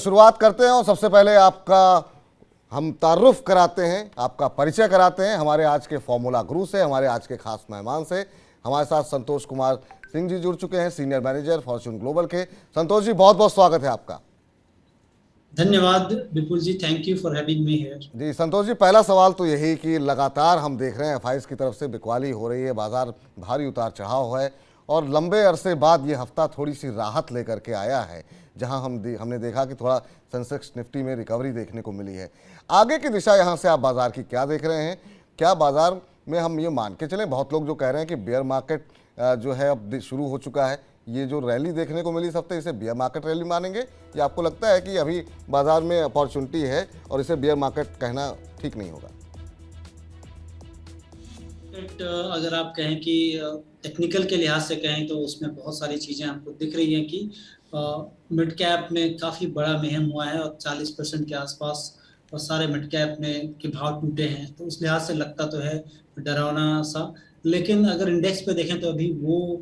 शुरुआत करते हैं और सबसे पहले आपका हम तारुफ कराते हैं, आपका परिचय कराते हैं हमारे आज के फॉर्मूला गुरु से, हमारे आज के खास मेहमान से। हमारे साथ संतोष कुमार सिंह जी जुड़ चुके हैं, सीनियर मैनेजर फॉर्च्यून ग्लोबल के। संतोष जी, बहुत बहुत स्वागत है आपका। धन्यवाद Vipul ji, thank you for having me here. जी संतोष जी, पहला सवाल तो यही कि लगातार हम देख रहे हैं एफआईज की तरफ से बिकवाली हो रही है, बाजार भारी उतार चढ़ाव है और लंबे अरसे बाद ये हफ्ता थोड़ी सी राहत लेकर के आया है, जहां हमने देखा कि थोड़ा सेंसेक्स निफ्टी में रिकवरी देखने को मिली है। आगे की दिशा यहाँ से आप बाजार की क्या देख रहे हैं? क्या बाजार में हम ये मान के चलें, बहुत लोग जो कह रहे हैं कि बेयर मार्केट जो है अब शुरू हो चुका है, ये जो रैली देखने को मिली इस हफ्ते, इसे बियर मार्केट रैली मानेंगे या आपको लगता है कि अभी बाजार में अपॉर्चुनिटी है और इसे बियर मार्केट कहना ठीक नहीं होगा? अगर आप कहें कि टेक्निकल के लिहाज से कहें तो उसमें बहुत सारी चीज़ें आपको दिख रही हैं कि मिड कैप में काफ़ी बड़ा महम हुआ है और 40% के आसपास और सारे मिड कैप में के भाव टूटे हैं, तो उस लिहाज से लगता तो है डरावना सा। लेकिन अगर इंडेक्स पे देखें तो अभी वो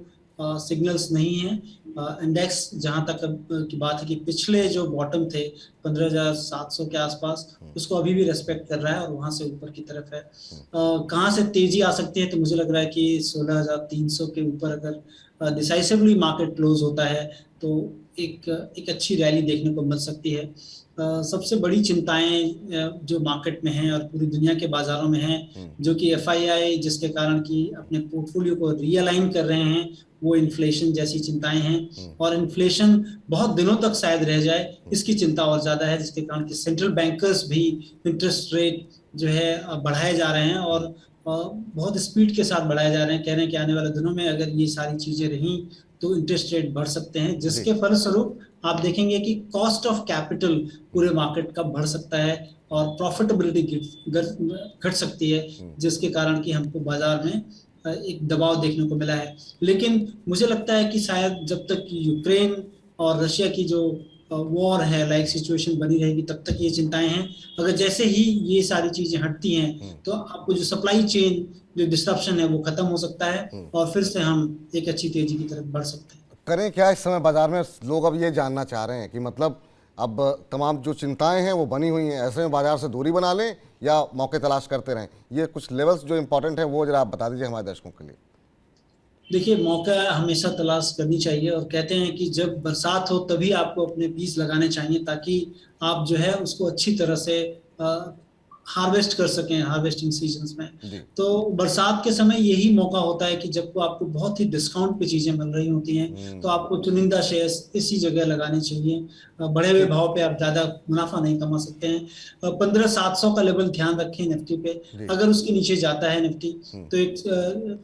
सिग्नल्स नहीं है। इंडेक्स जहां तक की बात है कि पिछले जो बॉटम थे 15,700 के आसपास, उसको अभी भी रेस्पेक्ट कर रहा है और वहां से ऊपर की तरफ है। कहाँ से तेजी आ सकती है, तो मुझे लग रहा है कि 16,300 के ऊपर अगर डिसाइसिवली मार्केट क्लोज होता है तो एक अच्छी रैली देखने को मिल सकती है। सबसे बड़ी चिंताएं जो मार्केट में हैं और पूरी दुनिया के बाजारों में हैं, जो कि एफआईआई जिसके कारण कि अपने पोर्टफोलियो को रीअलाइन कर रहे हैं, वो इन्फ्लेशन जैसी चिंताएं हैं। और इन्फ्लेशन बहुत दिनों तक शायद रह जाए, इसकी चिंता और ज्यादा है, जिसके कारण कि सेंट्रल बैंकर्स भी इंटरेस्ट रेट जो है बढ़ाए जा रहे हैं और बहुत स्पीड के साथ बढ़ाए जा रहे हैं। कह रहे हैं कि आने वाले दिनों में अगर ये सारी चीजें रहीं तो इंटरेस्ट रेट बढ़ सकते हैं, जिसके फलस्वरूप आप देखेंगे कि कॉस्ट ऑफ कैपिटल पूरे मार्केट का बढ़ सकता है और प्रॉफिटेबिलिटी घट सकती है, जिसके कारण कि हमको बाजार में एक दबाव देखने को मिला है। लेकिन मुझे लगता है कि शायद जब तक यूक्रेन और रशिया की जो वॉर है लाइक सिचुएशन बनी रहेगी, तब तक ये चिंताएं हैं। अगर जैसे ही ये सारी चीजें हटती हैं तो आपको जो सप्लाई चेन जो डिस्ट्रप्शन है वो खत्म हो सकता है और फिर से हम एक अच्छी तेजी की तरफ बढ़ सकते हैं। करें क्या इस समय बाजार में? लोग अब ये जानना चाह रहे हैं कि मतलब अब तमाम जो चिंताएं हैं वो बनी हुई हैं, ऐसे में बाजार से दूरी बना लें या मौके तलाश करते रहें? ये कुछ लेवल्स जो इंपॉर्टेंट है वो जरा आप बता दीजिए हमारे दर्शकों के लिए। देखिए, मौका हमेशा तलाश करनी चाहिए और कहते हैं कि जब बरसात हो तभी आपको अपने बीज लगाने चाहिए, ताकि आप जो है उसको अच्छी तरह से हार्वेस्ट कर सकें हार्वेस्टिंग सीजन्स में। तो बरसात के समय यही मौका होता है कि जब को आपको बहुत ही डिस्काउंट पे चीजें मिल रही होती हैं, तो आपको चुनिंदा शेयर्स इसी जगह लगाने चाहिए। बढ़े हुए भाव पे आप ज्यादा मुनाफा नहीं कमा सकते हैं। 15,700 का लेवल ध्यान रखें निफ्टी पे, अगर उसके नीचे जाता है निफ्टी तो एक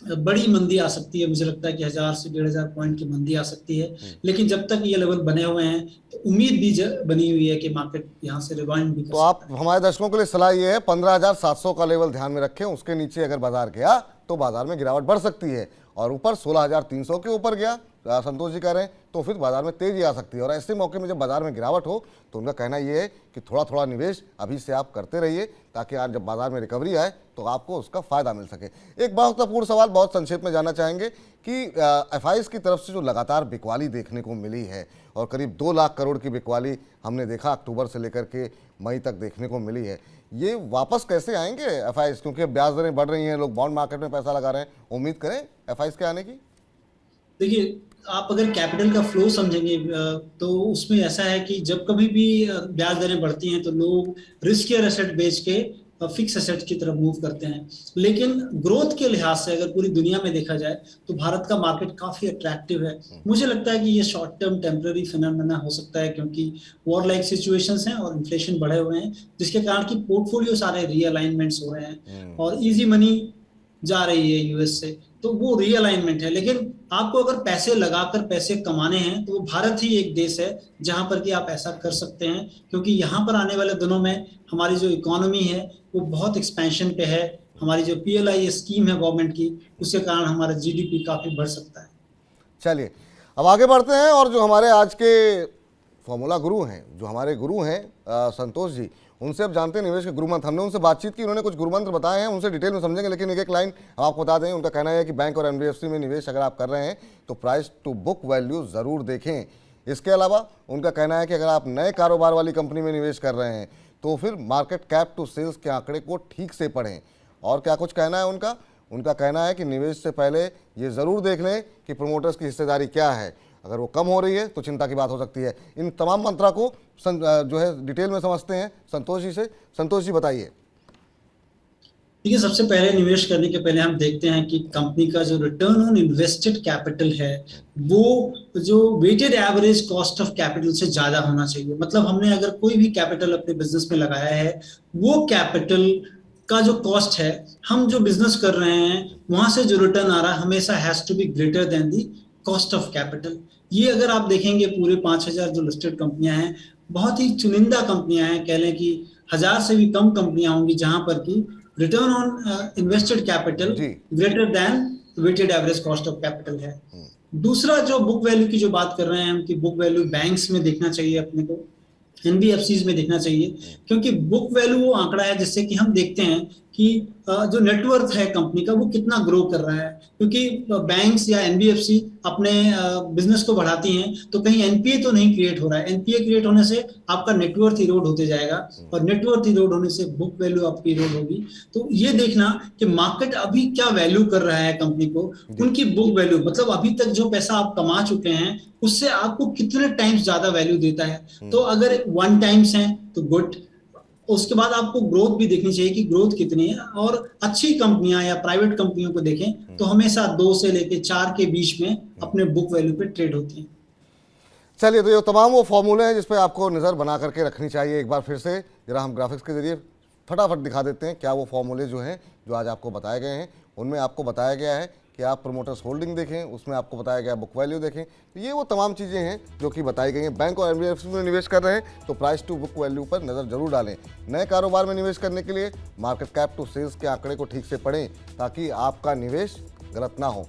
बड़ी मंदी आ सकती है। मुझे लगता है कि 1,000 से 1,500 पॉइंट की मंदी आ सकती है। लेकिन जब तक ये लेवल बने हुए हैं तो उम्मीद भी बनी हुई है कि मार्केट यहाँ से रिवाइंड भी कर तो आप हमारे दर्शकों के लिए सलाह ये है 15,700 का लेवल ध्यान में रखें, उसके नीचे अगर बाजार गया तो बाजार में गिरावट बढ़ सकती है और ऊपर 16,300 के ऊपर गया, संतोष जी कह रहे हैं, तो फिर बाजार में तेजी आ सकती है। और ऐसे मौके में जब बाजार में गिरावट हो तो उनका कहना यह है कि थोड़ा थोड़ा निवेश अभी से आप करते रहिए, ताकि आज जब बाजार में रिकवरी आए तो आपको उसका फायदा मिल सके। एक बहुत महत्वपूर्ण सवाल बहुत संक्षेप में जानना चाहेंगे कि एफआईज की तरफ से जो लगातार बिकवाली देखने को मिली है और करीब 2 लाख करोड़ की बिकवाली हमने देखा अक्टूबर से लेकर के मई तक देखने को मिली है, ये वापस कैसे आएंगे एफआईज? क्योंकि ब्याज दरें बढ़ रही हैं, लोग बॉन्ड मार्केट में पैसा लगा रहे हैं, उम्मीद करें एफआईज के आने की? देखिए, आप अगर कैपिटल का फ्लो समझेंगे तो उसमें ऐसा है कि जब कभी भी ब्याज दरें बढ़ती हैं तो लोग रिस्कियर एसेट बेच के फिक्स एसेट की तरफ मूव करते हैं। लेकिन ग्रोथ के लिहाज से अगर पूरी दुनिया में देखा जाए तो भारत का मार्केट काफी अट्रैक्टिव है। मुझे लगता है कि ये शॉर्ट टर्म टेम्पररी फिनोमेना हो सकता है, क्योंकि वॉर लाइक सिचुएशंस हैं और इन्फ्लेशन बढ़े हुए हैं, जिसके कारण की पोर्टफोलियो सारे रीअलाइनमेंट्स हो रहे हैं और इजी मनी जा रही है यूएस से, तो वो रीअलाइनमेंट है। लेकिन आपको अगर पैसे लगाकर पैसे कमाने हैं तो वो भारत ही एक देश है जहां पर कि आप ऐसा कर सकते हैं, क्योंकि यहाँ पर आने वाले दिनों में हमारी जो इकोनॉमी है वो बहुत एक्सपेंशन पे है। हमारी जो पीएलआई स्कीम है गवर्नमेंट की, उसके कारण हमारा जीडीपी काफी बढ़ सकता है। चलिए अब आगे बढ़ते हैं और जो हमारे आज के फॉर्मूला गुरु हैं, जो हमारे गुरु हैं संतोष जी, उनसे अब जानते हैं निवेश के गुरु मंत्र। हमने उनसे बातचीत की, उन्होंने कुछ गुरु मंत्र बताए हैं, उनसे डिटेल में समझेंगे। लेकिन एक लाइन हम आपको बता दें, उनका कहना है कि बैंक और एनबीएफसी में निवेश अगर आप कर रहे हैं तो प्राइस टू बुक वैल्यू ज़रूर देखें। इसके अलावा उनका कहना है कि अगर आप नए कारोबार वाली कंपनी में निवेश कर रहे हैं तो फिर मार्केट कैप टू सेल्स के आंकड़े को ठीक से पढ़ें। और क्या कुछ कहना है उनका कहना है कि निवेश से पहले ये ज़रूर देख लें कि प्रमोटर्स की हिस्सेदारी क्या है, अगर वो कम हो रही है तो चिंता की बात हो सकती है। इन तमाम मंत्रा को जो है डिटेल में समझते हैं संतोष जी से। संतोष जी बताइए। देखिए, सबसे पहले निवेश करने के पहले हम देखते हैं कि कंपनी का जो रिटर्न ऑन इन्वेस्टेड कैपिटल है वो जो weighted average cost of capital से ज्यादा होना चाहिए। मतलब हमने अगर कोई भी कैपिटल अपने बिजनेस में लगाया है, वो कैपिटल का जो कॉस्ट है, हम जो बिजनेस कर रहे हैं वहां से जो रिटर्न आ रहा है हमेशा has to be greater than the cost of capital. ये अगर आप देखेंगे पूरे 5000 जो लिस्टेड कंपनियां हैं, बहुत ही चुनिंदा कंपनियां हैं, कह लें कि 1000 से भी कम कंपनियां होंगी जहां पर की return on invested capital greater than weighted average cost of capital है। दूसरा, जो बुक वैल्यू की जो बात कर रहे हैं हम कि बुक वैल्यू बैंक्स में देखना चाहिए, अपने को एनबीएफसीज में देखना चाहिए, क्योंकि बुक वैल्यू वो आंकड़ा है जिससे कि हम देखते हैं कि जो नेटवर्थ है कंपनी का वो कितना ग्रो कर रहा है। क्योंकि बैंक्स या एनबीएफसी अपने बिजनेस को बढ़ाती हैं तो कहीं एनपीए तो नहीं क्रिएट हो रहा है। एनपीए क्रिएट होने से आपका नेटवर्थ इरोड होते जाएगा और नेटवर्थ इरोड होने से बुक वैल्यू आपकी इरोड होगी। तो ये देखना कि मार्केट अभी क्या वैल्यू कर रहा है कंपनी को, उनकी बुक वैल्यू मतलब अभी तक जो पैसा आप कमा चुके हैं उससे आपको कितने टाइम्स ज्यादा वैल्यू देता है। तो अगर 1 टाइम्स है तो गुड। उसके बाद आपको ग्रोथ भी देखनी चाहिए कि ग्रोथ कितनी है, और अच्छी कंपनियां या प्राइवेट कंपनियों को देखें तो हमेशा 2 से लेके 4 के बीच में अपने बुक वैल्यू पे ट्रेड होती हैं। चलिए, तो ये तमाम वो फॉर्मूले हैं जिस पे आपको नज़र बना करके रखनी चाहिए। एक बार फिर से जरा हम ग्राफिक्स के जरिए फटाफट दिखा देते हैं क्या वो फॉर्मूले जो हैं जो आज आपको बताए गए हैं। उनमें आपको बताया गया है कि आप प्रमोटर्स होल्डिंग देखें, उसमें आपको बताया गया बुक वैल्यू देखें। तो ये वो तमाम चीज़ें हैं जो कि बताई गई हैं। बैंक और एनबीएफसी में निवेश कर रहे हैं तो प्राइस टू बुक वैल्यू पर नज़र जरूर डालें। नए कारोबार में निवेश करने के लिए मार्केट कैप टू सेल्स के आंकड़े को ठीक से पढ़ें ताकि आपका निवेश गलत ना हो।